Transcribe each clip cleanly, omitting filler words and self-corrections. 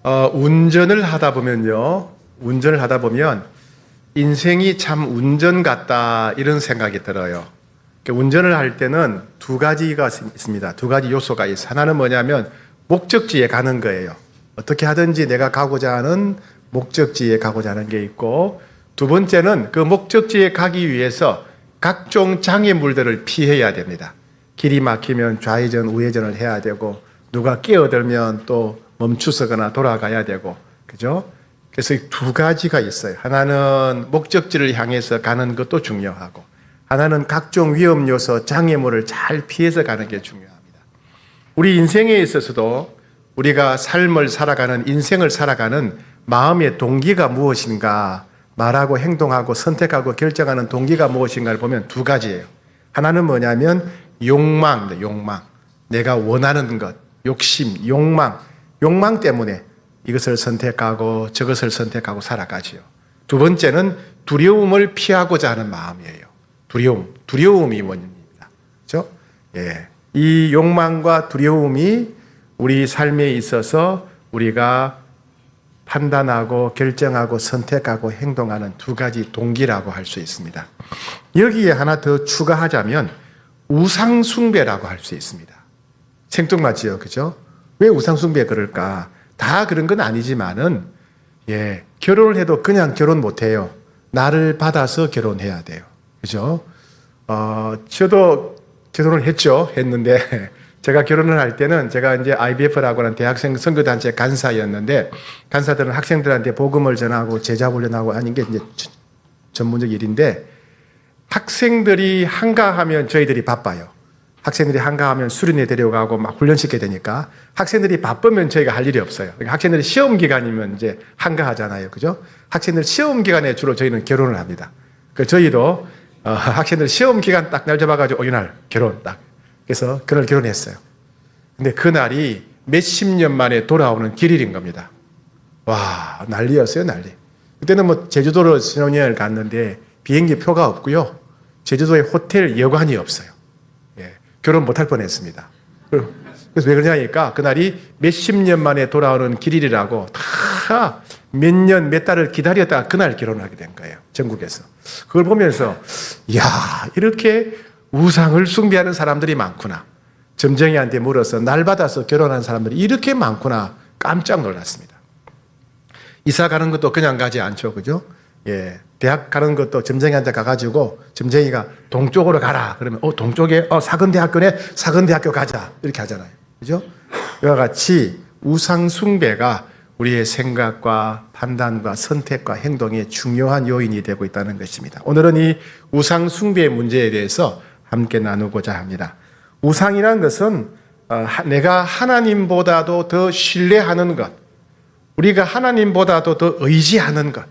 운전을 하다 보면 인생이 참 운전 같다 이런 생각이 들어요. 운전을 할 때는 두 가지가 있습니다. 두 가지 요소가 있어요. 하나는 뭐냐면 목적지에 가는 거예요. 어떻게 하든지 내가 가고자 하는 목적지에 가고자 하는 게 있고, 두 번째는 그 목적지에 가기 위해서 각종 장애물들을 피해야 됩니다. 길이 막히면 좌회전, 우회전을 해야 되고, 누가 끼어들면 또 멈추서거나 돌아가야 되고, 그죠? 그래서 두 가지가 있어요. 하나는 목적지를 향해서 가는 것도 중요하고, 하나는 각종 위험 요소, 장애물을 잘 피해서 가는 게 중요합니다. 우리 인생에 있어서도 우리가 삶을 살아가는, 인생을 살아가는 마음의 동기가 무엇인가, 말하고 행동하고 선택하고 결정하는 동기가 무엇인가를 보면 두 가지예요. 하나는 뭐냐면 욕망입니다. 욕망. 내가 원하는 것, 욕심, 욕망 때문에 이것을 선택하고 저것을 선택하고 살아가지요. 두 번째는 두려움을 피하고자 하는 마음이에요. 두려움이 원인입니다. 그렇죠? 예. 이 욕망과 두려움이 우리 삶에 있어서 우리가 판단하고 결정하고 선택하고 행동하는 두 가지 동기라고 할 수 있습니다. 여기에 하나 더 추가하자면 우상숭배라고 할 수 있습니다. 생뚱맞지요, 그죠? 왜 우상숭배 그럴까? 다 그런 건 아니지만은, 결혼을 해도 그냥 결혼 못 해요. 나를 받아서 결혼해야 돼요. 그죠? 저도 결혼을 했는데, 제가 결혼을 할 때는 제가 이제 IBF라고 하는 대학생 선교단체 간사였는데, 간사들은 학생들한테 복음을 전하고 제자 훈련하고 하는 게 이제 전문적 일인데, 학생들이 한가하면 저희들이 바빠요. 학생들이 한가하면 수련회 데려가고 막 훈련시켜야 되니까, 학생들이 바쁘면 저희가 할 일이 없어요. 학생들이 시험 기간이면 이제 한가하잖아요. 그죠? 학생들 시험 기간에 주로 저희는 결혼을 합니다. 저희도 학생들 시험 기간 딱 날 잡아가지고 이날 결혼 딱. 그래서 그날 결혼했어요. 근데 그날이 몇십 년 만에 돌아오는 길일인 겁니다. 와, 난리였어요, 난리. 그때는 뭐 제주도로 신혼여행을 갔는데 비행기 표가 없고요. 제주도에 호텔 여관이 없어요. 결혼 못할 뻔했습니다. 그래서 왜 그러냐니까 그날이 몇십 년 만에 돌아오는 길일이라고 다 몇 년, 몇 달을 기다렸다가 그날 결혼하게 된 거예요. 전국에서. 그걸 보면서 이야, 이렇게 우상을 숭배하는 사람들이 많구나. 점쟁이한테 물어서 날 받아서 결혼한 사람들이 이렇게 많구나. 깜짝 놀랐습니다. 이사 가는 것도 그냥 가지 않죠. 그죠? 대학 가는 것도 점쟁이한테 가가지고 점쟁이가 동쪽으로 가라. 그러면 동쪽에 사근대학교네. 사근대학교 가자. 이렇게 하잖아요. 그죠? 이와 같이 우상 숭배가 우리의 생각과 판단과 선택과 행동의 중요한 요인이 되고 있다는 것입니다. 오늘은 이 우상 숭배의 문제에 대해서 함께 나누고자 합니다. 우상이라는 것은 내가 하나님보다도 더 신뢰하는 것, 우리가 하나님보다도 더 의지하는 것,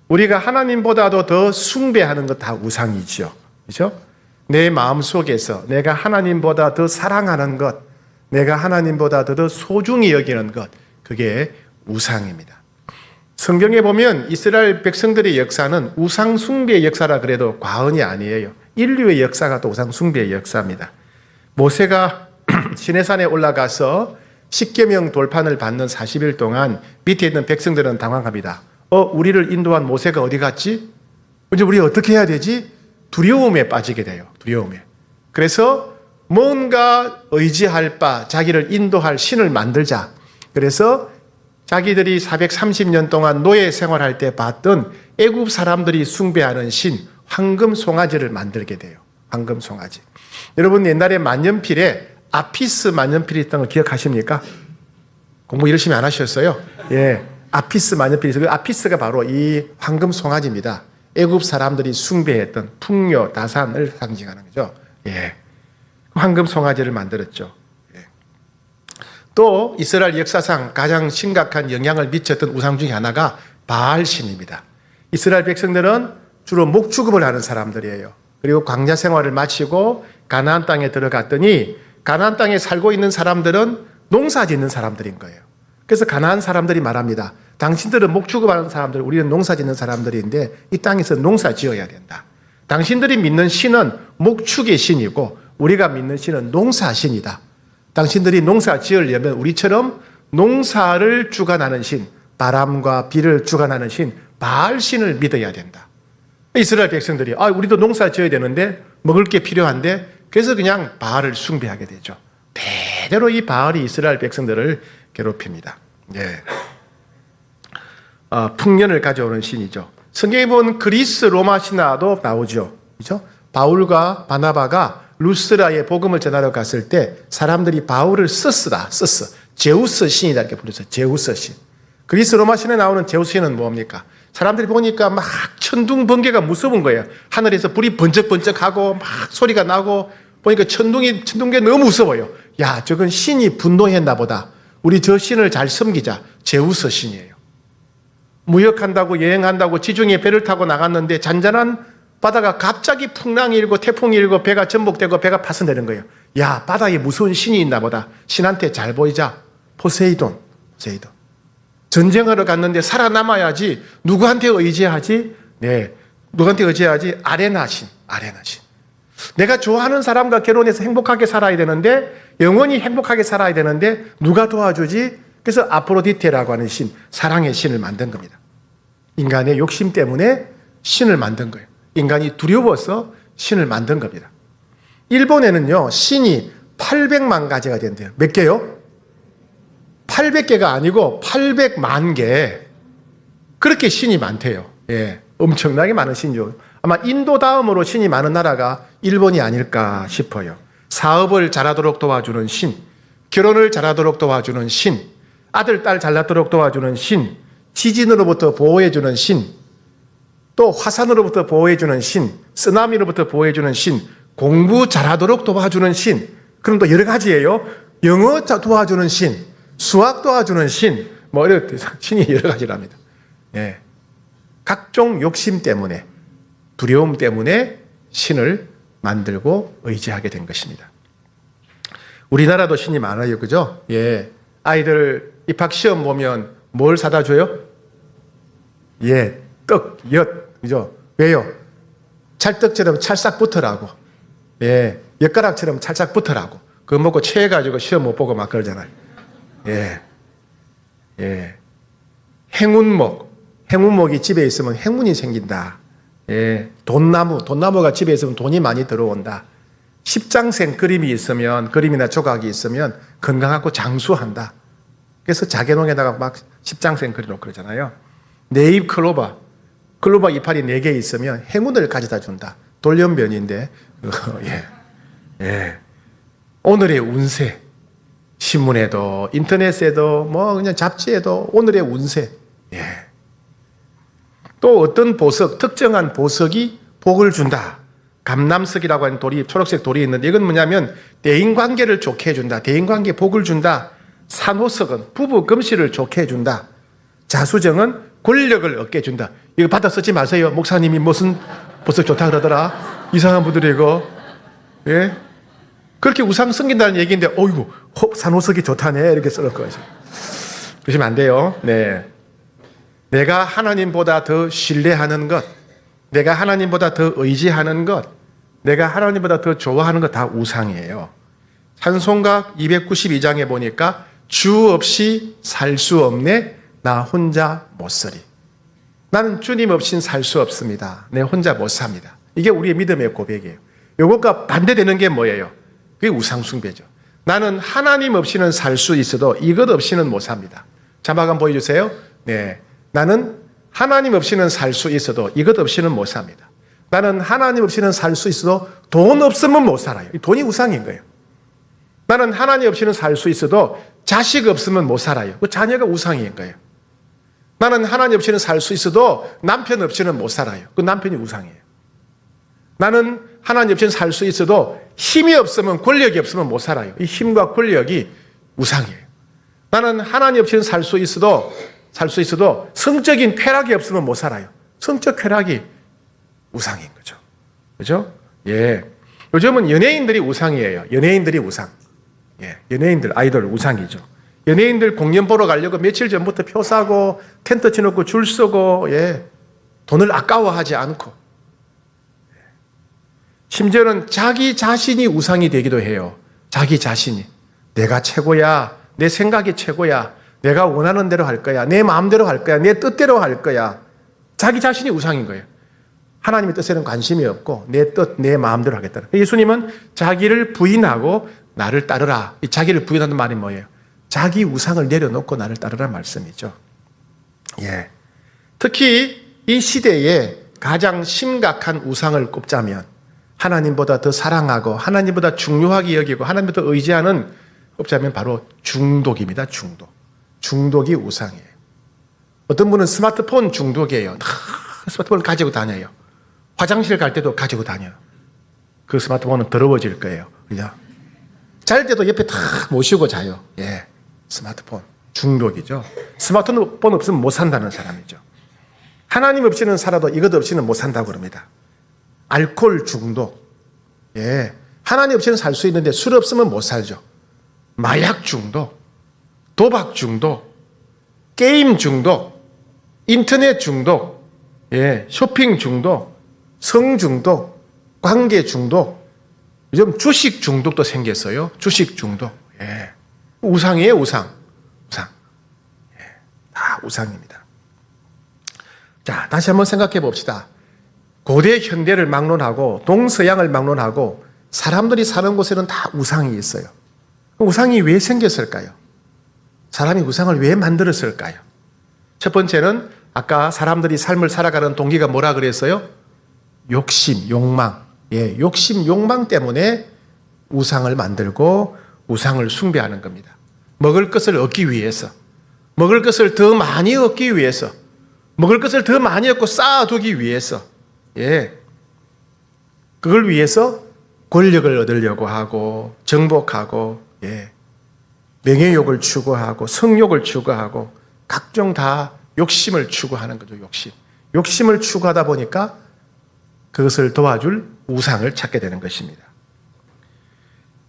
우리가 하나님보다도 더 숭배하는 것 다 우상이죠. 그렇죠? 내 마음속에서 내가 하나님보다 더 사랑하는 것, 내가 하나님보다 더 소중히 여기는 것, 그게 우상입니다. 성경에 보면 이스라엘 백성들의 역사는 우상 숭배의 역사라 그래도 과언이 아니에요. 인류의 역사가 또 우상 숭배의 역사입니다. 모세가 시내산에 올라가서 십계명 돌판을 받는 40일 동안 밑에 있는 백성들은 당황합니다. 우리를 인도한 모세가 어디 갔지? 이제 우리 어떻게 해야 되지? 두려움에 빠지게 돼요. 두려움에. 그래서 뭔가 의지할 바, 자기를 인도할 신을 만들자. 그래서 자기들이 430년 동안 노예 생활할 때 봤던 애굽 사람들이 숭배하는 신, 황금 송아지를 만들게 돼요. 황금 송아지. 여러분 옛날에 만년필에 아피스 만년필이 있던 거 기억하십니까? 공부 열심히 안 하셨어요? 아피스 만년필이 있어요. 아피스가 바로 이 황금 송아지입니다. 애굽 사람들이 숭배했던 풍요, 다산을 상징하는 거죠. 황금 송아지를 만들었죠. 또 이스라엘 역사상 가장 심각한 영향을 미쳤던 우상 중에 하나가 바알신입니다. 이스라엘 백성들은 주로 목축업을 하는 사람들이에요. 그리고 광야 생활을 마치고 가나안 땅에 들어갔더니 가나안 땅에 살고 있는 사람들은 농사 짓는 사람들인 거예요. 그래서 가나안 사람들이 말합니다. 당신들은 목축업하는 사람들, 우리는 농사 짓는 사람들인데 이 땅에서 농사 지어야 된다. 당신들이 믿는 신은 목축의 신이고 우리가 믿는 신은 농사 신이다. 당신들이 농사 지으려면 우리처럼 농사를 주관하는 신, 바람과 비를 주관하는 신, 바알 신을 믿어야 된다. 이스라엘 백성들이 우리도 농사 지어야 되는데 먹을 게 필요한데 그래서 그냥 바알을 숭배하게 되죠. 대대로 이 바알이 이스라엘 백성들을 괴롭힙니다. 예. 풍년을 가져오는 신이죠. 성경에 보면 그리스 로마 신화도 나오죠. 그죠? 바울과 바나바가 루스라에 복음을 전하러 갔을 때 사람들이 바울을 썼어. 제우스 신이다 이렇게 불렀어요. 제우스 신. 그리스 로마 신에 나오는 제우스 신은 뭡니까? 사람들이 보니까 막 천둥 번개가 무서운 거예요. 하늘에서 불이 번쩍번쩍하고 막 소리가 나고 보니까 천둥개 너무 무서워요. 야, 저건 신이 분노했나 보다. 우리 저 신을 잘 섬기자. 제우스 신이에요. 무역한다고 여행한다고 지중해 배를 타고 나갔는데 잔잔한 바다가 갑자기 풍랑이 일고 태풍이 일고 배가 전복되고 배가 파손되는 거예요. 야, 바다에 무서운 신이 있나 보다. 신한테 잘 보이자. 포세이돈. 전쟁하러 갔는데 살아남아야지. 누구한테 의지하지? 네. 누구한테 의지하지? 아레나 신. 내가 좋아하는 사람과 결혼해서 행복하게 살아야 되는데, 영원히 행복하게 살아야 되는데, 누가 도와주지? 그래서 아프로디테라고 하는 신, 사랑의 신을 만든 겁니다. 인간의 욕심 때문에 신을 만든 거예요. 인간이 두려워서 신을 만든 겁니다. 일본에는요, 신이 800만 가지가 된대요. 몇 개요? 800개가 아니고 800만 개. 그렇게 신이 많대요. 예, 엄청나게 많은 신이죠. 아마 인도 다음으로 신이 많은 나라가 일본이 아닐까 싶어요. 사업을 잘하도록 도와주는 신, 결혼을 잘하도록 도와주는 신, 아들, 딸 잘나도록 도와주는 신, 지진으로부터 보호해주는 신, 또 화산으로부터 보호해주는 신, 쓰나미로부터 보호해주는 신, 공부 잘하도록 도와주는 신, 그럼 또 여러 가지예요. 영어 도와주는 신, 수학 도와주는 신, 이렇게 신이 여러 가지랍니다. 예. 각종 욕심 때문에, 두려움 때문에 신을 만들고 의지하게 된 것입니다. 우리나라도 신이 많아요. 그죠? 예. 아이들 입학시험 보면 뭘 사다 줘요? 예. 떡, 엿. 그죠? 왜요? 찰떡처럼 찰싹 붙으라고. 예. 엿가락처럼 찰싹 붙으라고. 그거 먹고 체해가지고 시험 못 보고 막 그러잖아요. 예. 예. 행운목이 집에 있으면 행운이 생긴다. 예. 돈나무가 집에 있으면 돈이 많이 들어온다. 십장생 그림이나 조각이 있으면 건강하고 장수한다. 그래서 자개농에다가 막 십장생 그려놓고 그러잖아요. 네잎 클로바 이파리 4개 있으면 행운을 가져다 준다. 돌연변인데, 예. 오늘의 운세. 신문에도, 인터넷에도, 그냥 잡지에도 오늘의 운세. 예. 또 어떤 보석, 특정한 보석이 복을 준다. 감남석이라고 하는 초록색 돌이 있는데 이건 뭐냐면 대인관계를 좋게 해준다. 대인관계에 복을 준다. 산호석은 부부 금실을 좋게 해준다. 자수정은 권력을 얻게 해준다. 이거 받아 쓰지 마세요. 목사님이 무슨 보석 좋다 그러더라. 이상한 분들이 이거. 예? 그렇게 우상 숨긴다는 얘기인데 어이구 산호석이 좋다네 이렇게 써놓을 거죠. 그러시면 안 돼요. 네. 내가 하나님보다 더 신뢰하는 것, 내가 하나님보다 더 의지하는 것, 내가 하나님보다 더 좋아하는 것 다 우상이에요. 찬송가 292장에 보니까 주 없이 살 수 없네 나 혼자 못 서리. 나는 주님 없인 살 수 없습니다. 내 혼자 못 삽니다. 이게 우리의 믿음의 고백이에요. 이것과 반대되는 게 뭐예요? 그게 우상 숭배죠. 나는 하나님 없이는 살 수 있어도 이것 없이는 못 삽니다. 자막 한번 보여주세요. 네. 나는 하나님 없이는 살 수 있어도 이것 없이는 못 삽니다. 나는 하나님 없이는 살 수 있어도 돈 없으면 못 살아요. 돈이 우상인 거예요. 나는 하나님 없이는 살 수 있어도 자식 없으면 못 살아요. 그 자녀가 우상인 거예요. 나는 하나님 없이는 살 수 있어도 남편 없이는 못 살아요. 그 남편이 우상이에요. 나는 하나님 없이는 살 수 있어도 힘이 없으면 권력이 없으면 못 살아요. 이 힘과 권력이 우상이에요. 나는 하나님 없이는 살 수 있어도 성적인 쾌락이 없으면 못 살아요. 성적 쾌락이 우상인 거죠. 그죠? 예. 요즘은 연예인들이 우상이에요. 연예인들이 우상. 예. 연예인들, 아이돌 우상이죠. 연예인들 공연 보러 가려고 며칠 전부터 표 사고 텐트 치놓고 줄 서고, 예. 돈을 아까워하지 않고. 심지어는 자기 자신이 우상이 되기도 해요. 자기 자신이. 내가 최고야. 내 생각이 최고야. 내가 원하는 대로 할 거야. 내 마음대로 할 거야. 내 뜻대로 할 거야. 자기 자신이 우상인 거예요. 하나님의 뜻에는 관심이 없고 내 뜻, 내 마음대로 하겠다. 예수님은 자기를 부인하고 나를 따르라. 이 자기를 부인하는 말이 뭐예요? 자기 우상을 내려놓고 나를 따르라 말씀이죠. 예. 특히 이 시대에 가장 심각한 우상을 꼽자면 하나님보다 더 사랑하고 하나님보다 중요하게 여기고 하나님보다 의지하는 꼽자면 바로 중독입니다. 중독. 중독이 우상이에요. 어떤 분은 스마트폰 중독이에요. 스마트폰을 가지고 다녀요. 화장실 갈 때도 가지고 다녀요. 그 스마트폰은 더러워질 거예요. 그죠? 잘 때도 옆에 탁 모시고 자요. 예. 스마트폰. 중독이죠. 스마트폰 없으면 못 산다는 사람이죠. 하나님 없이는 살아도 이것 없이는 못 산다고 그럽니다. 알코올 중독. 예. 하나님 없이는 살 수 있는데 술 없으면 못 살죠. 마약 중독. 도박 중독. 게임 중독. 인터넷 중독. 예. 쇼핑 중독. 성 중독. 관계 중독. 요즘 주식 중독도 생겼어요. 주식 중독. 예. 우상이에요, 우상. 우상. 예. 다 우상입니다. 자, 다시 한번 생각해 봅시다. 고대 현대를 막론하고 동서양을 막론하고 사람들이 사는 곳에는 다 우상이 있어요. 우상이 왜 생겼을까요? 사람이 우상을 왜 만들었을까요? 첫 번째는 아까 사람들이 삶을 살아가는 동기가 뭐라 그랬어요? 욕심, 욕망. 예, 욕심, 욕망 때문에 우상을 만들고 우상을 숭배하는 겁니다. 먹을 것을 얻기 위해서, 먹을 것을 더 많이 얻기 위해서, 먹을 것을 더 많이 얻고 쌓아두기 위해서, 예, 그걸 위해서 권력을 얻으려고 하고 정복하고, 예, 명예욕을 추구하고 성욕을 추구하고 각종 다 욕심을 추구하는 거죠. 욕심을 추구하다 보니까 그것을 도와줄 우상을 찾게 되는 것입니다.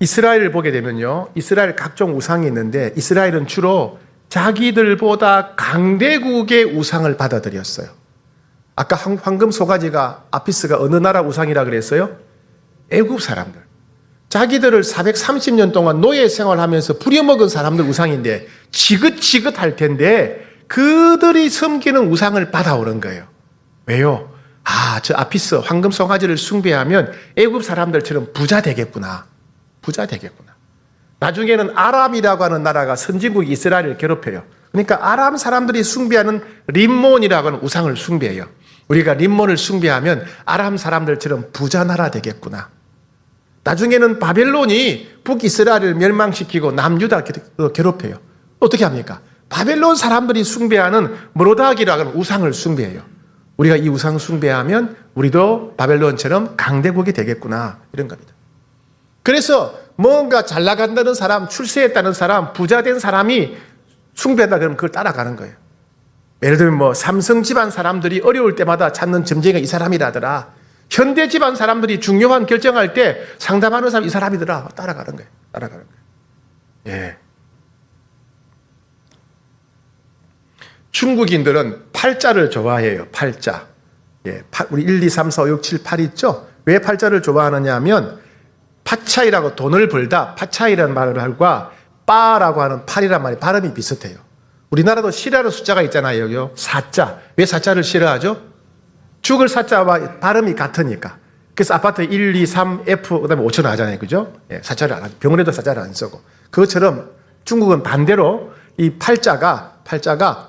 이스라엘을 보게 되면요, 이스라엘 각종 우상이 있는데 이스라엘은 주로 자기들보다 강대국의 우상을 받아들였어요. 아까 황금 소가지가 아피스가 어느 나라 우상이라 그랬어요? 애굽 사람들. 자기들을 430년 동안 노예 생활하면서 부려먹은 사람들 우상인데 지긋지긋할 텐데 그들이 섬기는 우상을 받아오는 거예요. 왜요? 아, 저 아피스 황금 송아지를 숭배하면 애굽 사람들처럼 부자 되겠구나. 부자 되겠구나. 나중에는 아람이라고 하는 나라가 선진국 이스라엘을 괴롭혀요. 그러니까 아람 사람들이 숭배하는 림몬이라고 하는 우상을 숭배해요. 우리가 림몬을 숭배하면 아람 사람들처럼 부자 나라 되겠구나. 나중에는 바벨론이 북이스라엘을 멸망시키고 남유다 괴롭혀요. 어떻게 합니까? 바벨론 사람들이 숭배하는 모로닥이라고 하는 우상을 숭배해요. 우리가 이 우상 숭배하면 우리도 바벨론처럼 강대국이 되겠구나, 이런 겁니다. 그래서 뭔가 잘 나간다는 사람, 출세했다는 사람, 부자 된 사람이 숭배한다 그러면 그걸 따라가는 거예요. 예를 들면 뭐 삼성 집안 사람들이 어려울 때마다 찾는 점쟁이가 이 사람이라더라. 현대 집안 사람들이 중요한 결정할 때 상담하는 사람 이 사람이더라. 따라가는 거예요. 따라가는 거예요. 예. 중국인들은 팔자를 좋아해요. 팔자. 예. 우리 1, 2, 3, 4, 5, 6, 7, 8 있죠? 왜 팔자를 좋아하느냐 하면 파차이라고 돈을 벌다, 파차이라는 말과 빠라고 하는 팔이란 말이 발음이 비슷해요. 우리나라도 싫어하는 숫자가 있잖아요. 여기요. 사자. 왜 사자를 싫어하죠? 죽을 사자와 발음이 같으니까. 그래서 아파트 1, 2, 3, F, 그 다음에 5천 하잖아요. 그죠? 예, 사자를 안 하죠. 병원에도 사자를 안 쓰고. 그것처럼 중국은 반대로 이 팔자가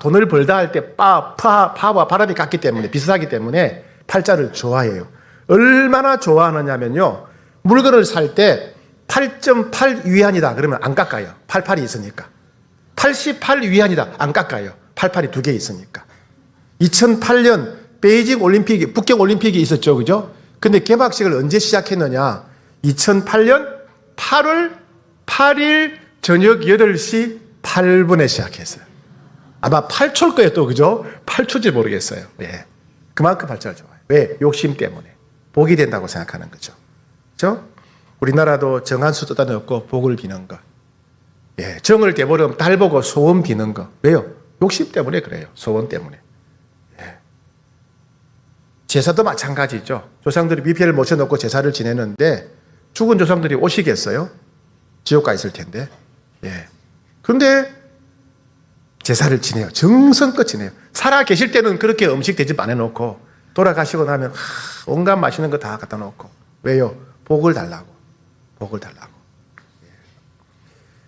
돈을 벌다 할 때 파와 발음이 같기 때문에, 비슷하기 때문에 팔자를 좋아해요. 얼마나 좋아하느냐면요. 물건을 살 때 8.8 위안이다. 그러면 안 깎아요. 88이 있으니까. 88 위안이다. 안 깎아요. 88이 두 개 있으니까. 2008년 베이징 올림픽이, 북경 올림픽이 있었죠. 그죠? 근데 개막식을 언제 시작했느냐? 2008년 8월 8일 저녁 8시 8분에 시작했어요. 아마 8초일 거예요, 또. 그죠? 8초인지 모르겠어요. 예. 그만큼 발전을 좋아해요. 왜? 욕심 때문에. 복이 된다고 생각하는 거죠. 그죠? 우리나라도 정한수 뜯어 넣고 복을 비는 거. 예. 정을 깨버리면 달 보고 소원 비는 거. 왜요? 욕심 때문에 그래요. 소원 때문에. 예. 제사도 마찬가지죠. 조상들이 미패를 모셔놓고 제사를 지내는데 죽은 조상들이 오시겠어요? 지옥 가 있을 텐데. 예. 그런데 제사를 지내요. 정성껏 지내요. 살아 계실 때는 그렇게 음식 대접 안 해놓고 돌아가시고 나면 온갖 맛있는 거 다 갖다 놓고. 왜요? 복을 달라고. 복을 달라고.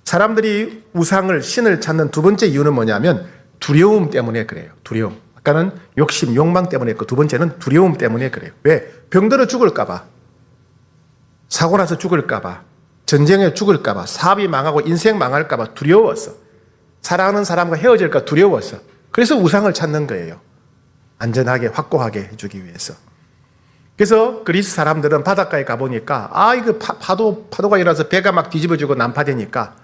사람들이 우상을, 신을 찾는 두 번째 이유는 뭐냐면 두려움 때문에 그래요. 두려움. 아까는 욕심, 욕망 때문에 했고 두 번째는 두려움 때문에 그래요. 왜? 병들어 죽을까 봐. 사고 나서 죽을까 봐. 전쟁에 죽을까 봐. 사업이 망하고 인생 망할까 봐 두려웠어. 사랑하는 사람과 헤어질까 두려웠어. 그래서 우상을 찾는 거예요. 안전하게 확고하게 해주기 위해서. 그래서 그리스 사람들은 바닷가에 가보니까 이거 파도가 일어나서 배가 막 뒤집어지고 난파되니까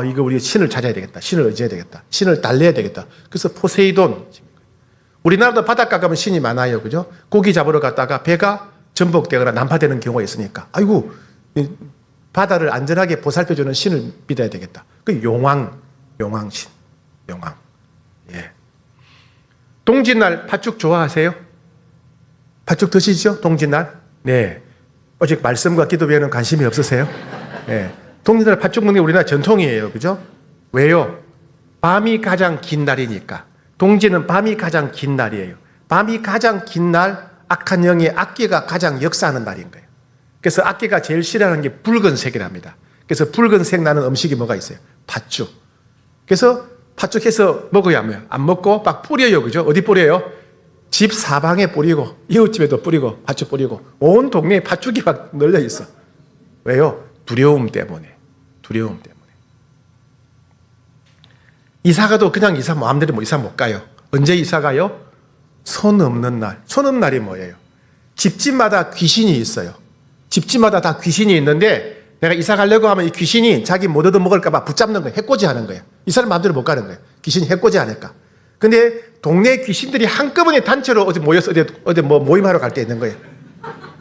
이거 우리 신을 찾아야 되겠다. 신을 의지해야 되겠다. 신을 달래야 되겠다. 그래서 포세이돈. 우리나라도 바닷가 가면 신이 많아요. 그죠? 고기 잡으러 갔다가 배가 전복되거나 난파되는 경우가 있으니까 아이고 바다를 안전하게 보살펴주는 신을 믿어야 되겠다. 그 용왕신. 용왕. 예. 동짓날 팥죽 좋아하세요? 팥죽 드시죠? 동짓날? 네. 오직 말씀과 기도 외에는 관심이 없으세요? 네. 동짓날 팥죽 먹는 게 우리나라 전통이에요. 그죠? 왜요? 밤이 가장 긴 날이니까. 동지는 밤이 가장 긴 날이에요. 밤이 가장 긴 날, 악한 영의 악귀가 가장 역사하는 날인 거예요. 그래서 악귀가 제일 싫어하는 게 붉은색이랍니다. 그래서 붉은색 나는 음식이 뭐가 있어요? 팥죽. 그래서 팥죽 해서 먹어야 하면 안 먹고 막 뿌려요. 그죠? 어디 뿌려요? 집 사방에 뿌리고 이웃집에도 뿌리고 팥죽 뿌리고 온 동네에 팥죽이 막 널려 있어. 왜요? 두려움 때문에. 두려움 때문에. 이사가도 그냥 마음대로 이사 못 가요. 언제 이사 가요? 손 없는 날. 손 없는 날이 뭐예요? 집집마다 귀신이 있어요. 집집마다 다 귀신이 있는데 내가 이사 가려고 하면 이 귀신이 자기 못 얻어먹을까 봐 붙잡는 거예요. 해코지 하는 거예요. 이 사람 마음대로 못 가는 거예요. 귀신이 해코지 하니까. 근데 동네 귀신들이 한꺼번에 단체로 어디 모여서 어디 모임하러 갈 때 있는 거예요.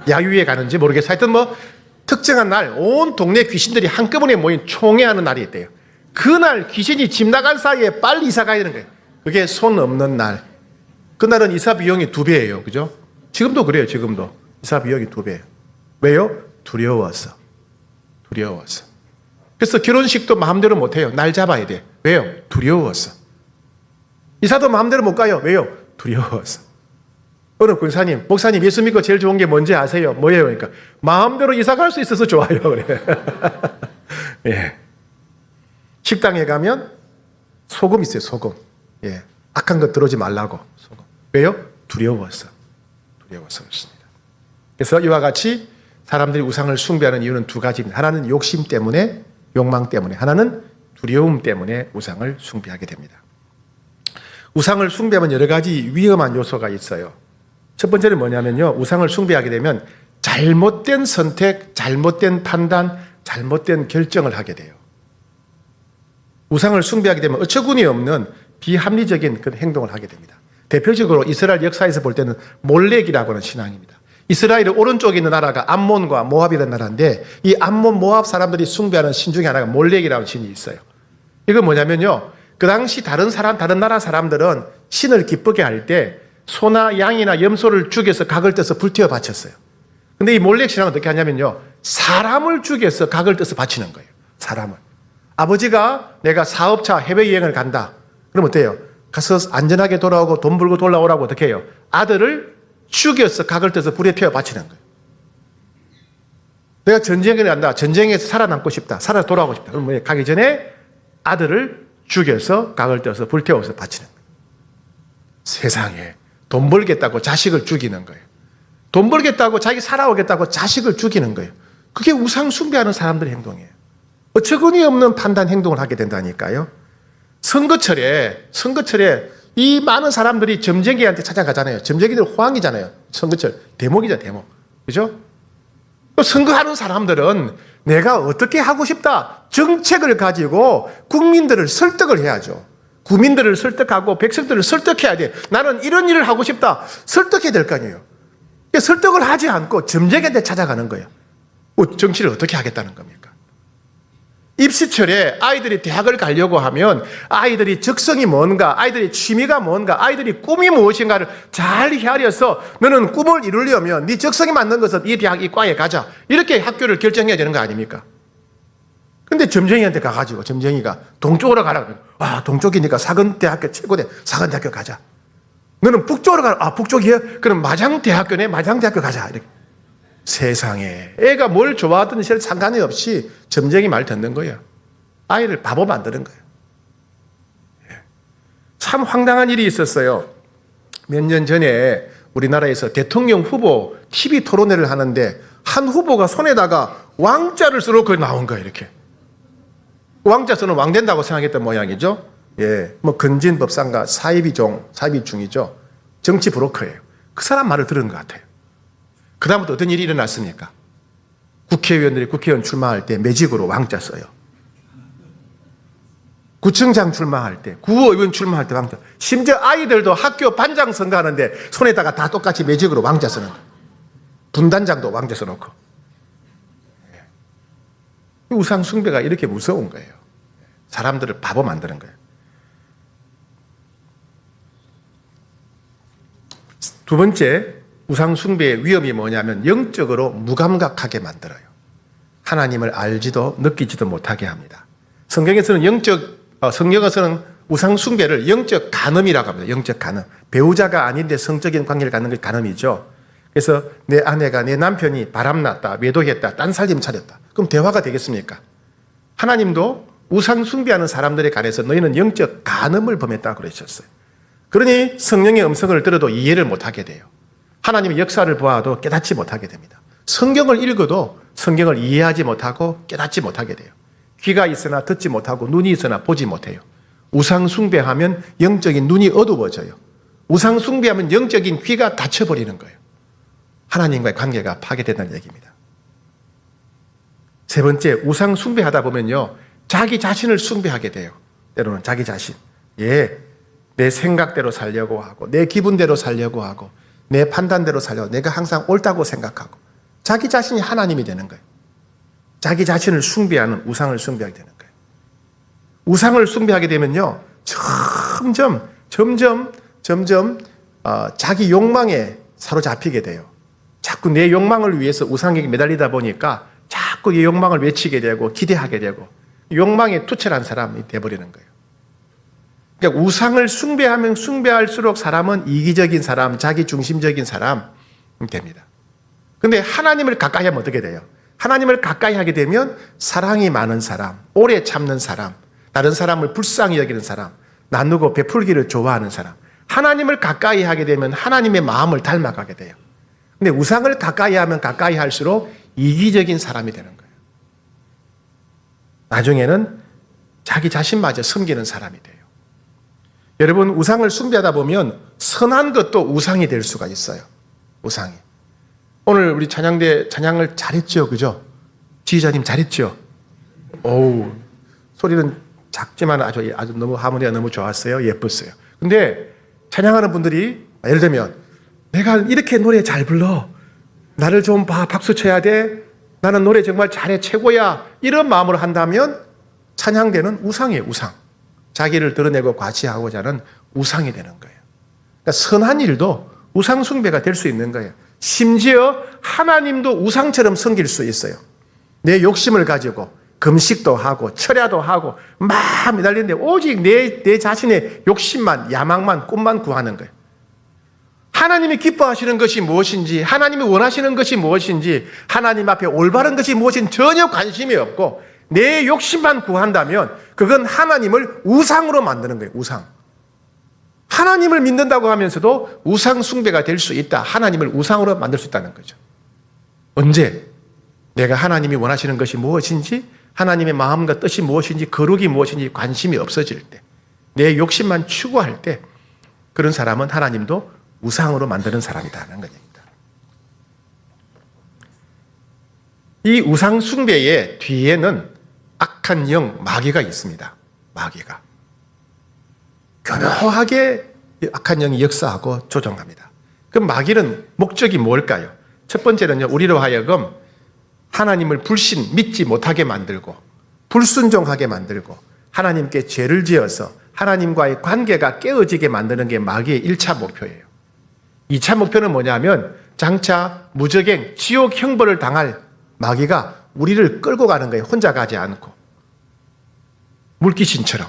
야유회 가는지 모르겠어요. 하여튼 특정한 날 온 동네 귀신들이 한꺼번에 모인 총회하는 날이 있대요. 그날 귀신이 집 나간 사이에 빨리 이사 가야 되는 거예요. 그게 손 없는 날. 그날은 이사 비용이 2배예요. 그죠? 지금도 그래요. 지금도. 이사 비용이 2배예요. 왜요? 두려워서. 두려워서. 그래서 결혼식도 마음대로 못 해요. 날 잡아야 돼. 왜요? 두려워서. 이사도 마음대로 못 가요. 왜요? 두려워서. 어느 군사님, 목사님 예수 믿고 제일 좋은 게 뭔지 아세요? 뭐예요? 그러니까 마음대로 이사 갈 수 있어서 좋아요. 그래. 예. 식당에 가면 소금 있어요. 소금. 예. 악한 것 들어오지 말라고. 소금. 왜요? 두려워서. 두려워서 그렇습니다. 그래서 이와 같이 사람들이 우상을 숭배하는 이유는 두 가지입니다. 하나는 욕심 때문에, 욕망 때문에, 하나는 두려움 때문에 우상을 숭배하게 됩니다. 우상을 숭배하면 여러 가지 위험한 요소가 있어요. 첫 번째는 뭐냐면요. 우상을 숭배하게 되면 잘못된 선택, 잘못된 판단, 잘못된 결정을 하게 돼요. 우상을 숭배하게 되면 어처구니 없는 비합리적인 그런 행동을 하게 됩니다. 대표적으로 이스라엘 역사에서 볼 때는 몰렉이라고 하는 신앙입니다. 이스라엘의 오른쪽에 있는 나라가 암몬과 모압이라는 나라인데 이 암몬 모압 사람들이 숭배하는 신 중에 하나가 몰렉이라는 신이 있어요. 이건 뭐냐면요. 그 당시 다른 나라 사람들은 신을 기쁘게 할 때 소나 양이나 염소를 죽여서 각을 떠서 불태워 바쳤어요. 근데 이 몰렉 신앙은 어떻게 하냐면요. 사람을 죽여서 각을 떠서 바치는 거예요. 사람을. 아버지가 내가 사업차 해외여행을 간다. 그럼 어때요? 가서 안전하게 돌아오고 돈 벌고 돌아오라고 어떻게 해요? 아들을 죽여서 각을 떠서 불에 태워 바치는 거예요. 내가 전쟁에 간다. 전쟁에서 살아남고 싶다. 살아 돌아오고 싶다. 그럼 뭐 가기 전에 아들을 죽여서 각을 떠서 불태워서 바치는 거예요. 세상에 돈 벌겠다고 자식을 죽이는 거예요. 돈 벌겠다고 자기 살아오겠다고 자식을 죽이는 거예요. 그게 우상 숭배하는 사람들의 행동이에요. 어처구니 없는 판단 행동을 하게 된다니까요. 선거철에 이 많은 사람들이 점쟁이한테 찾아가잖아요. 점쟁이들 호황이잖아요. 선거철 대목이죠, 대목. 그죠? 또 선거하는 사람들은 내가 어떻게 하고 싶다. 정책을 가지고 국민들을 설득을 해야죠. 국민들을 설득하고 백성들을 설득해야 돼. 나는 이런 일을 하고 싶다. 설득해야 될 거 아니에요. 설득을 하지 않고 점쟁이한테 찾아가는 거예요. 정치를 어떻게 하겠다는 겁니까? 입시철에 아이들이 대학을 가려고 하면 아이들이 적성이 뭔가, 아이들이 취미가 뭔가, 아이들이 꿈이 무엇인가를 잘 헤아려서 너는 꿈을 이루려면 네 적성에 맞는 것은 이 대학, 이 과에 가자. 이렇게 학교를 결정해야 되는 거 아닙니까? 근데 점쟁이한테 가가지고 점쟁이가 동쪽으로 가라고. 동쪽이니까 사근대학교 최고대 사근대학교 가자. 너는 북쪽으로 가라. 북쪽이야? 그럼 마장대학교네. 마장대학교 가자. 이렇게. 세상에. 애가 뭘 좋아하든 상관이 없이 점쟁이 말 듣는 거예요. 아이를 바보 만드는 거예요. 참 황당한 일이 있었어요. 몇 년 전에 우리나라에서 대통령 후보 TV 토론회를 하는데 한 후보가 손에다가 왕자를 써놓고 나온 거예요. 이렇게. 왕자 쓰는 왕 된다고 생각했던 모양이죠. 근진법상가 사이비 중이죠. 정치 브로커예요. 그 사람 말을 들은 것 같아요. 그 다음부터 어떤 일이 일어났습니까? 국회의원들이 국회의원 출마할 때 매직으로 왕자 써요. 구청장 출마할 때, 구의원 출마할 때 왕자. 심지어 아이들도 학교 반장 선거하는데 손에다가 다 똑같이 매직으로 왕자 쓰는 거예요. 분단장도 왕자 써놓고. 우상 숭배가 이렇게 무서운 거예요. 사람들을 바보 만드는 거예요. 두 번째, 우상 숭배의 위험이 뭐냐면 영적으로 무감각하게 만들어요. 하나님을 알지도 느끼지도 못하게 합니다. 성경에서는 우상 숭배를 영적 간음이라고 합니다. 영적 간음. 배우자가 아닌데 성적인 관계를 갖는 게 간음이죠. 그래서 내 아내가, 내 남편이 바람났다, 외도했다, 딴 살림 차렸다. 그럼 대화가 되겠습니까? 하나님도 우상 숭배하는 사람들에 관해서 너희는 영적 간음을 범했다고 그러셨어요. 그러니 성령의 음성을 들어도 이해를 못하게 돼요. 하나님의 역사를 보아도 깨닫지 못하게 됩니다. 성경을 읽어도 성경을 이해하지 못하고 깨닫지 못하게 돼요. 귀가 있으나 듣지 못하고 눈이 있으나 보지 못해요. 우상 숭배하면 영적인 눈이 어두워져요. 우상 숭배하면 영적인 귀가 닫혀버리는 거예요. 하나님과의 관계가 파괴된다는 얘기입니다. 세 번째, 우상 숭배하다 보면요, 자기 자신을 숭배하게 돼요. 때로는 자기 자신. 내 생각대로 살려고 하고, 내 기분대로 살려고 하고, 내 판단대로 살려고, 내가 항상 옳다고 생각하고, 자기 자신이 하나님이 되는 거예요. 자기 자신을 숭배하는 우상을 숭배하게 되는 거예요. 우상을 숭배하게 되면요, 점점 자기 욕망에 사로잡히게 돼요. 자꾸 내 욕망을 위해서 우상에 매달리다 보니까 자꾸 이 욕망을 외치게 되고 기대하게 되고 욕망에 투철한 사람이 되어버리는 거예요. 그러니까 우상을 숭배하면 숭배할수록 사람은 이기적인 사람, 자기중심적인 사람이 됩니다. 그런데 하나님을 가까이 하면 어떻게 돼요? 하나님을 가까이 하게 되면 사랑이 많은 사람, 오래 참는 사람, 다른 사람을 불쌍히 여기는 사람, 나누고 베풀기를 좋아하는 사람, 하나님을 가까이 하게 되면 하나님의 마음을 닮아가게 돼요. 근데 우상을 가까이 하면 가까이 할수록 이기적인 사람이 되는 거예요. 나중에는 자기 자신마저 섬기는 사람이 돼요. 여러분, 우상을 숭배하다 보면 선한 것도 우상이 될 수가 있어요. 우상이. 오늘 우리 찬양을 잘했죠, 그죠? 지휘자님 잘했죠? 소리는 작지만 아주 너무 하모니가 너무 좋았어요. 예뻤어요. 근데 찬양하는 분들이 예를 들면 내가 이렇게 노래 잘 불러. 나를 좀 봐. 박수 쳐야 돼. 나는 노래 정말 잘해. 최고야. 이런 마음으로 한다면 찬양대는 우상이에요. 우상. 자기를 드러내고 과시하고자 하는 우상이 되는 거예요. 그러니까 선한 일도 우상 숭배가 될 수 있는 거예요. 심지어 하나님도 우상처럼 섬길 수 있어요. 내 욕심을 가지고 금식도 하고 철야도 하고 막 매달리는데 오직 내 자신의 욕심만, 야망만, 꿈만 구하는 거예요. 하나님이 기뻐하시는 것이 무엇인지, 하나님이 원하시는 것이 무엇인지, 하나님 앞에 올바른 것이 무엇인지 전혀 관심이 없고 내 욕심만 구한다면 그건 하나님을 우상으로 만드는 거예요. 우상. 하나님을 믿는다고 하면서도 우상 숭배가 될 수 있다. 하나님을 우상으로 만들 수 있다는 거죠. 언제? 내가 하나님이 원하시는 것이 무엇인지, 하나님의 마음과 뜻이 무엇인지, 거룩이 무엇인지 관심이 없어질 때, 내 욕심만 추구할 때 그런 사람은 하나님도 우상으로 만드는 사람이라는 겁니다. 이 우상 숭배의 뒤에는 악한 영, 마귀가 있습니다. 마귀가. 교묘하게 악한 영이 역사하고 조종합니다. 그럼 마귀는 목적이 뭘까요? 첫 번째는요, 우리로 하여금 하나님을 믿지 못하게 만들고 불순종하게 만들고 하나님께 죄를 지어서 하나님과의 관계가 깨어지게 만드는 게 마귀의 1차 목표예요. 2차 목표는 뭐냐면 장차 무적행, 지옥 형벌을 당할 마귀가 우리를 끌고 가는 거예요. 혼자 가지 않고. 물귀신처럼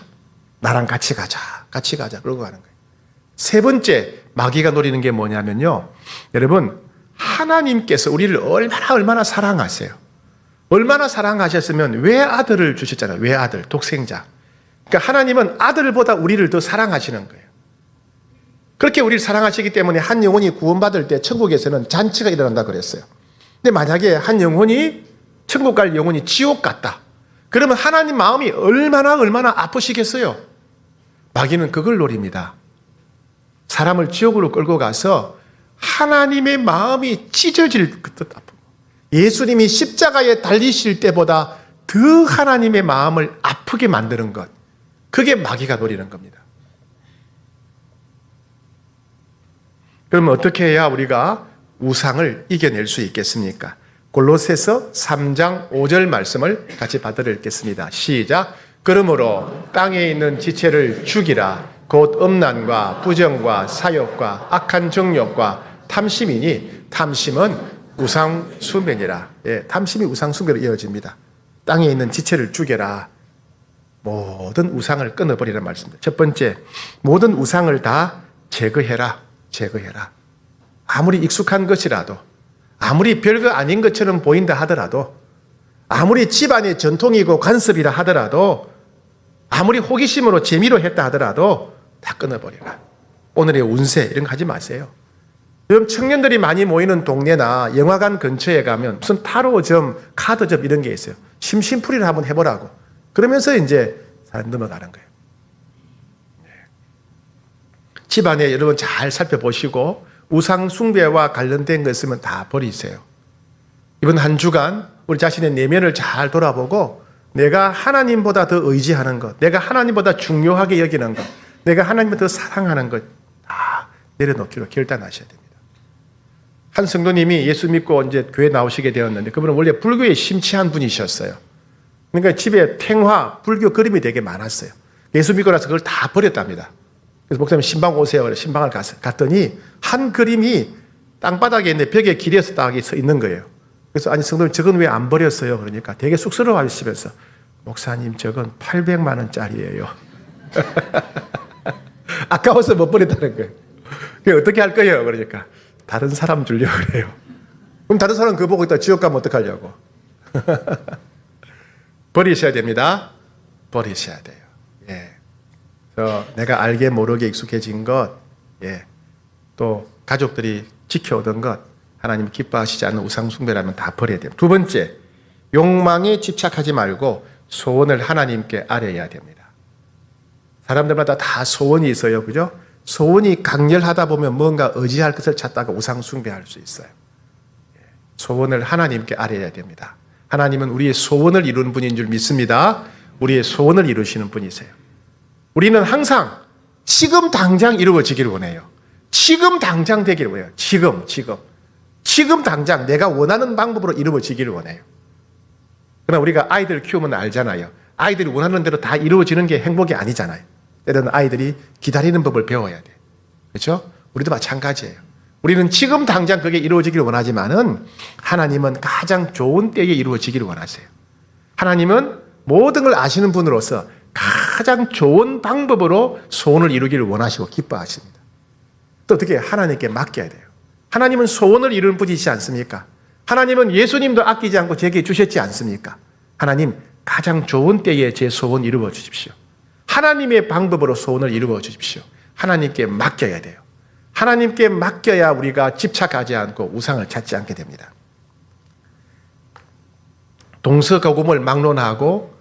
나랑 같이 가자, 같이 가자 그러고 가는 거예요. 세 번째 마귀가 노리는 게 뭐냐면요, 여러분, 하나님께서 우리를 얼마나 사랑하세요. 얼마나 사랑하셨으면 외아들을 주셨잖아요. 외아들, 독생자. 그러니까 하나님은 아들보다 우리를 더 사랑하시는 거예요. 그렇게 우리를 사랑하시기 때문에 한 영혼이 구원받을 때 천국에서는 잔치가 일어난다 그랬어요. 근데 만약에 한 영혼이 천국 갈 영혼이 지옥 갔다, 그러면 하나님 마음이 얼마나 아프시겠어요. 마귀는 그걸 노립니다. 사람을 지옥으로 끌고 가서 하나님의 마음이 찢어질 듯 아프고, 예수님이 십자가에 달리실 때보다 더 하나님의 마음을 아프게 만드는 것, 그게 마귀가 노리는 겁니다. 그러면 어떻게 해야 우리가 우상을 이겨낼 수 있겠습니까? 골로새서 3장 5절 말씀을 같이 받들어 읽겠습니다. 시작. 그러므로 땅에 있는 지체를 죽이라. 곧 음란과 부정과 사욕과 악한 정욕과 탐심이니 탐심은 우상 숭배니라. 예, 탐심이 우상 숭배로 이어집니다. 땅에 있는 지체를 죽여라. 모든 우상을 끊어버리라는 말씀입니다. 첫 번째, 모든 우상을 다 제거해라. 제거해라. 아무리 익숙한 것이라도, 아무리 별거 아닌 것처럼 보인다 하더라도, 아무리 집안의 전통이고 관습이라 하더라도, 아무리 호기심으로 재미로 했다 하더라도 다 끊어버려라. 오늘의 운세 이런 거 하지 마세요. 여러분, 청년들이 많이 모이는 동네나 영화관 근처에 가면 무슨 타로점, 카드점 이런 게 있어요. 심심풀이를 한번 해보라고. 그러면서 이제 사람 넘어가는 거예요. 집안에 여러분 잘 살펴보시고 우상 숭배와 관련된 거 있으면 다 버리세요. 이번 한 주간 우리 자신의 내면을 잘 돌아보고 내가 하나님보다 더 의지하는 것, 내가 하나님보다 중요하게 여기는 것, 내가 하나님을 더 사랑하는 것 다 내려놓기로 결단하셔야 됩니다. 한 성도님이 예수 믿고 이제 교회 나오시게 되었는데 그분은 원래 불교에 심취한 분이셨어요. 그러니까 집에 탱화, 불교 그림이 되게 많았어요. 예수 믿고 나서 그걸 다 버렸답니다. 그래서 목사님 신방 오세요. 그래서 신방을 갔더니 한 그림이 땅바닥에 있는 벽에 길에서 딱 서 있는 거예요. 그래서 아니 성도님 저건 왜 안 버렸어요? 그러니까 되게 쑥스러워 하시면서 목사님 저건 800만 원짜리예요. 아까워서 못 버렸다는 거예요. 그게 어떻게 할 거예요? 그러니까 다른 사람 주려고 그래요. 그럼 다른 사람 그거 보고 있다 지옥 가면 어떡하려고. 버리셔야 됩니다. 버리셔야 돼요. 예. 내가 알게 모르게 익숙해진 것, 예, 또 가족들이 지켜오던 것, 하나님 기뻐하시지 않는 우상 숭배라면 다 버려야 됩니다. 두 번째, 욕망에 집착하지 말고 소원을 하나님께 아뢰어야 됩니다. 사람들마다 다 소원이 있어요, 그죠? 소원이 강렬하다 보면 뭔가 의지할 것을 찾다가 우상 숭배할 수 있어요. 소원을 하나님께 아뢰어야 됩니다. 하나님은 우리의 소원을 이루는 분인 줄 믿습니다. 우리의 소원을 이루시는 분이세요. 우리는 항상 지금 당장 이루어지기를 원해요. 지금 당장 되기를 원해요. 지금 당장 내가 원하는 방법으로 이루어지기를 원해요. 그러나 우리가 아이들 키우면 알잖아요. 아이들이 원하는 대로 다 이루어지는 게 행복이 아니잖아요. 때로는 아이들이 기다리는 법을 배워야 돼. 그렇죠? 우리도 마찬가지예요. 우리는 지금 당장 그게 이루어지기를 원하지만은 하나님은 가장 좋은 때에 이루어지기를 원하세요. 하나님은 모든 걸 아시는 분으로서 가장 좋은 방법으로 소원을 이루기를 원하시고 기뻐하십니다. 또 어떻게 하나님께 맡겨야 돼요. 하나님은 소원을 이루는 분이시지 않습니까? 하나님은 예수님도 아끼지 않고 제게 주셨지 않습니까? 하나님 가장 좋은 때에 제 소원 이루어 주십시오. 하나님의 방법으로 소원을 이루어 주십시오. 하나님께 맡겨야 돼요. 하나님께 맡겨야 우리가 집착하지 않고 우상을 찾지 않게 됩니다. 동서고금을 막론하고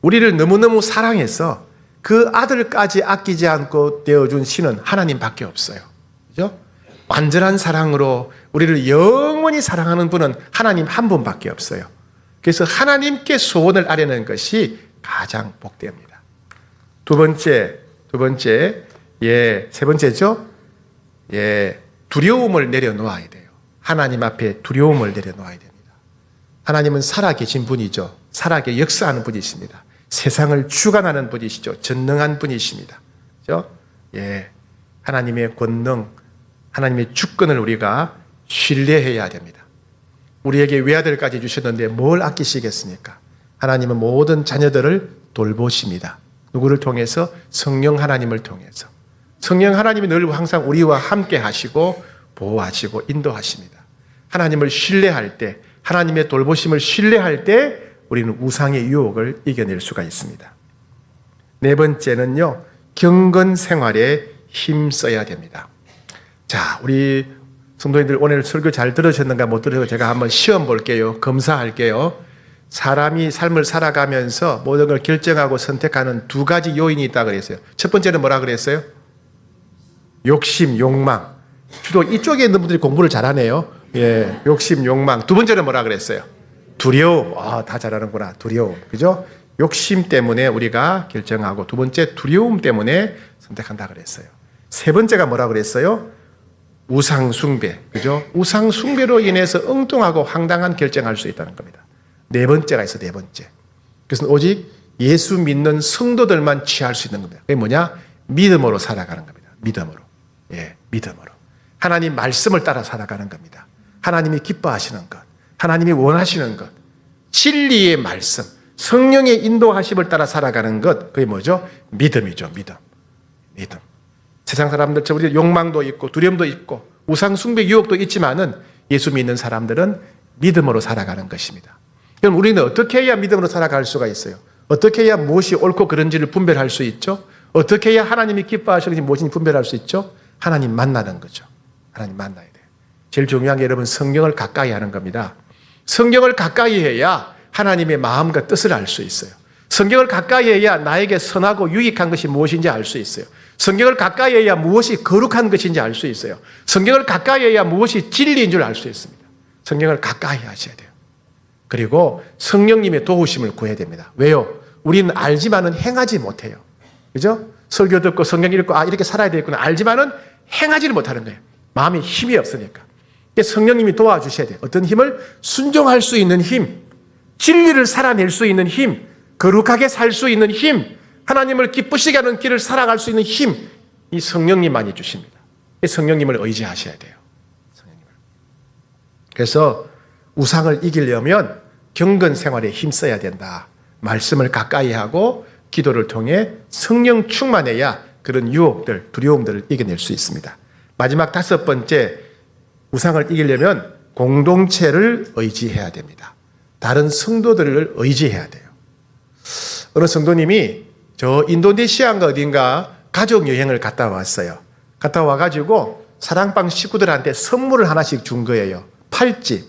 우리를 너무너무 사랑해서 그 아들까지 아끼지 않고 되어준 신은 하나님밖에 없어요. 그죠? 완전한 사랑으로 우리를 영원히 사랑하는 분은 하나님 한 분밖에 없어요. 그래서 하나님께 소원을 아뢰는 것이 가장 복됩니다. 세 번째죠. 두려움을 내려놓아야 돼요. 하나님 앞에 두려움을 내려놓아야 됩니다. 하나님은 살아계신 분이죠. 살아계 역사하는 분이십니다. 세상을 주관하는 분이시죠. 전능한 분이십니다. 그죠? 하나님의 권능, 하나님의 주권을 우리가 신뢰해야 됩니다. 우리에게 외아들까지 주셨는데 뭘 아끼시겠습니까? 하나님은 모든 자녀들을 돌보십니다. 누구를 통해서? 성령 하나님을 통해서. 성령 하나님이 늘 항상 우리와 함께 하시고 보호하시고 인도하십니다. 하나님을 신뢰할 때, 하나님의 돌보심을 신뢰할 때 우리는 우상의 유혹을 이겨낼 수가 있습니다. 네 번째는요, 경건 생활에 힘써야 됩니다. 자, 우리 성도님들 오늘 설교 잘 들으셨는가 못 들으셨는가 제가 한번 시험 볼게요. 검사할게요. 사람이 삶을 살아가면서 모든 걸 결정하고 선택하는 두 가지 요인이 있다고 그랬어요. 첫 번째는 뭐라 그랬어요? 욕심, 욕망. 주로 이쪽에 있는 분들이 공부를 잘하네요. 예, 욕심, 욕망. 두 번째는 뭐라 그랬어요? 두려움. 아, 다 잘하는구나. 두려움. 그죠? 욕심 때문에 우리가 결정하고, 두 번째 두려움 때문에 선택한다 그랬어요. 세 번째가 뭐라 그랬어요? 우상 숭배. 그죠? 우상 숭배로 인해서 엉뚱하고 황당한 결정할 수 있다는 겁니다. 네 번째가 있어, 네 번째. 그래서 오직 예수 믿는 성도들만 취할 수 있는 겁니다. 그게 뭐냐? 믿음으로 살아가는 겁니다. 믿음으로. 예, 믿음으로. 하나님 말씀을 따라 살아가는 겁니다. 하나님이 기뻐하시는 것, 하나님이 원하시는 것, 진리의 말씀, 성령의 인도하심을 따라 살아가는 것, 그게 뭐죠? 믿음이죠, 믿음. 믿음. 세상 사람들처럼 우리 욕망도 있고 두려움도 있고 우상 숭배 유혹도 있지만은 예수 믿는 사람들은 믿음으로 살아가는 것입니다. 그럼 우리는 어떻게 해야 믿음으로 살아갈 수가 있어요? 어떻게 해야 무엇이 옳고 그른지를 분별할 수 있죠? 어떻게 해야 하나님이 기뻐하시는지 무엇인지 분별할 수 있죠? 하나님 만나는 거죠. 하나님 만나야 돼요. 제일 중요한 게 여러분 성경을 가까이 하는 겁니다. 성경을 가까이 해야 하나님의 마음과 뜻을 알 수 있어요. 성경을 가까이 해야 나에게 선하고 유익한 것이 무엇인지 알 수 있어요. 성경을 가까이 해야 무엇이 거룩한 것인지 알 수 있어요. 성경을 가까이 해야 무엇이 진리인 줄 알 수 있습니다. 성경을 가까이 하셔야 돼요. 그리고 성령님의 도우심을 구해야 됩니다. 왜요? 우리는 알지만은 행하지 못해요. 그죠? 설교 듣고 성경 읽고 이렇게 살아야 되겠구나 알지만은 행하지를 못하는 거예요. 마음에 힘이 없으니까. 성령님이 도와주셔야 돼요. 어떤 힘을? 순종할 수 있는 힘, 진리를 살아낼 수 있는 힘, 거룩하게 살 수 있는 힘, 하나님을 기쁘시게 하는 길을 살아갈 수 있는 힘, 이 성령님만이 주십니다. 성령님을 의지하셔야 돼요. 성령님을. 그래서 우상을 이기려면 경건 생활에 힘써야 된다. 말씀을 가까이 하고 기도를 통해 성령 충만해야 그런 유혹들, 두려움들을 이겨낼 수 있습니다. 마지막 다섯 번째, 우상을 이기려면 공동체를 의지해야 됩니다. 다른 성도들을 의지해야 돼요. 어느 성도님이 저 인도네시아인가 어딘가 가족 여행을 갔다 왔어요. 갔다 와가지고 사랑방 식구들한테 선물을 하나씩 준 거예요. 팔찌.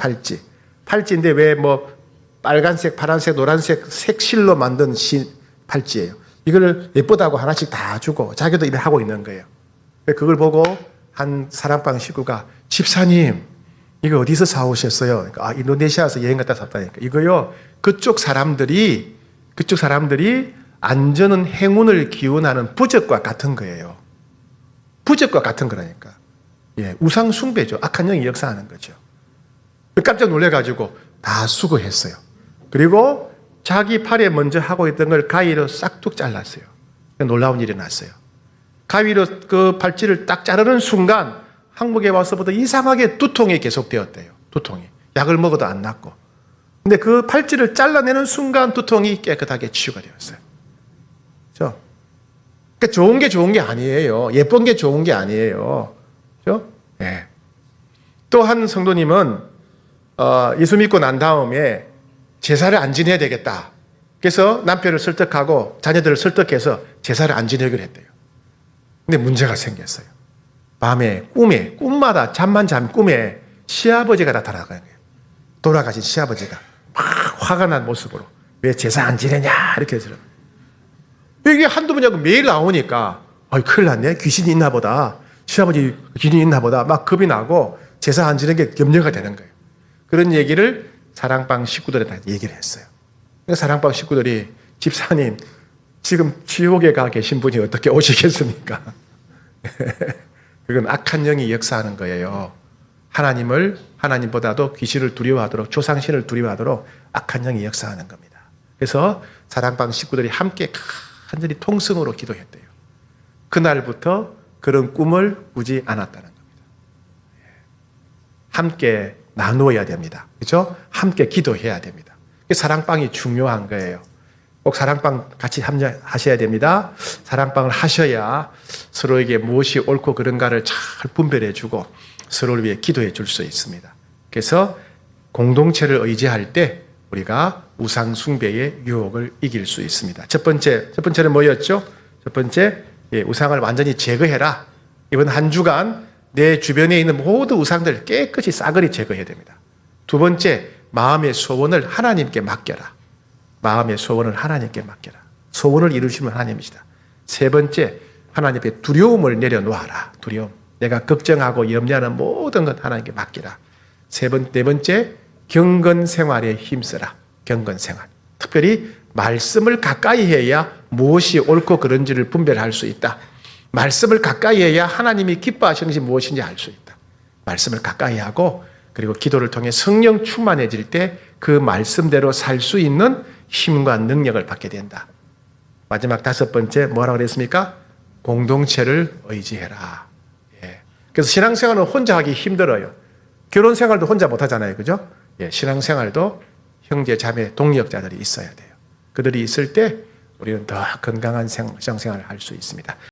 팔찌인데 왜 뭐 빨간색, 파란색, 노란색 색실로 만든 팔찌예요. 이걸 예쁘다고 하나씩 다 주고 자기도 일을 하고 있는 거예요. 그걸 보고 한 사랑방 식구가 집사님 이거 어디서 사오셨어요? 인도네시아에서 여행 갔다 샀다니까. 이거요 그쪽 사람들이 안 주는 행운을 기원하는 부적과 같은 거예요. 부적과 같은 거라니까. 예, 우상 숭배죠. 악한 영이 역사하는 거죠. 깜짝 놀래가지고 다 수거했어요. 그리고 자기 팔에 먼저 하고 있던 걸 가위로 싹둑 잘랐어요. 놀라운 일이 났어요. 가위로 그 팔찌를 딱 자르는 순간 한국에 와서부터 이상하게 두통이 계속되었대요. 두통이. 약을 먹어도 안 낫고. 근데 그 팔찌를 잘라내는 순간 두통이 깨끗하게 치유가 되었어요. 그렇죠? 그러니까 좋은 게 아니에요. 예쁜 게 좋은 게 아니에요. 그렇죠? 네. 또 한 성도님은 예수 믿고 난 다음에 제사를 안 지내야 되겠다. 그래서 남편을 설득하고 자녀들을 설득해서 제사를 안 지내기로 했대요. 근데 문제가 생겼어요. 밤에 꿈마다 잠만 자면 꿈에 시아버지가 나타나는 거예요. 돌아가신 시아버지가 막 화가 난 모습으로 왜 제사 안 지내냐 이렇게 해서 이게 한두 번이고 매일 나오니까 큰일 났네. 귀신이 있나 보다. 시아버지 귀신이 있나 보다. 막 겁이 나고 제사 안 지내는 게 염려가 되는 거예요. 그런 얘기를 사랑방 식구들한테 얘기를 했어요. 사랑방 식구들이 집사님 지금 지옥에 가 계신 분이 어떻게 오시겠습니까? 그건 악한 영이 역사하는 거예요. 하나님보다도 귀신을 두려워하도록 조상신을 두려워하도록 악한 영이 역사하는 겁니다. 그래서 사랑방 식구들이 함께 간절히 통성으로 기도했대요. 그날부터 그런 꿈을 꾸지 않았다는 겁니다. 함께 나누어야 됩니다. 그렇죠? 함께 기도해야 됩니다. 사랑방이 중요한 거예요. 꼭 사랑방 같이 함께하셔야 됩니다. 사랑방을 하셔야 서로에게 무엇이 옳고 그른가를 잘 분별해주고 서로를 위해 기도해 줄 수 있습니다. 그래서 공동체를 의지할 때 우리가 우상 숭배의 유혹을 이길 수 있습니다. 첫 번째는 뭐였죠? 첫 번째, 우상을 완전히 제거해라. 이번 한 주간 내 주변에 있는 모든 우상들 깨끗이 싸그리 제거해야 됩니다. 두 번째, 마음의 소원을 하나님께 맡겨라. 마음의 소원을 하나님께 맡겨라. 소원을 이루시면 하나님이시다. 세 번째, 하나님 앞에 두려움을 내려놓아라. 두려움. 내가 걱정하고 염려하는 모든 것 하나님께 맡기라. 네 번째, 경건 생활에 힘써라. 경건 생활. 특별히 말씀을 가까이 해야 무엇이 옳고 그른지를 분별할 수 있다. 말씀을 가까이 해야 하나님이 기뻐하시는 것이 무엇인지 알 수 있다. 말씀을 가까이 하고 그리고 기도를 통해 성령 충만해질 때 그 말씀대로 살 수 있는 힘과 능력을 받게 된다. 마지막 다섯 번째 뭐라고 그랬습니까? 공동체를 의지해라. 예. 그래서 신앙생활은 혼자 하기 힘들어요. 결혼생활도 혼자 못하잖아요. 그죠? 예. 신앙생활도 형제, 자매, 동력자들이 있어야 돼요. 그들이 있을 때 우리는 더 건강한 신앙생활을 할 수 있습니다.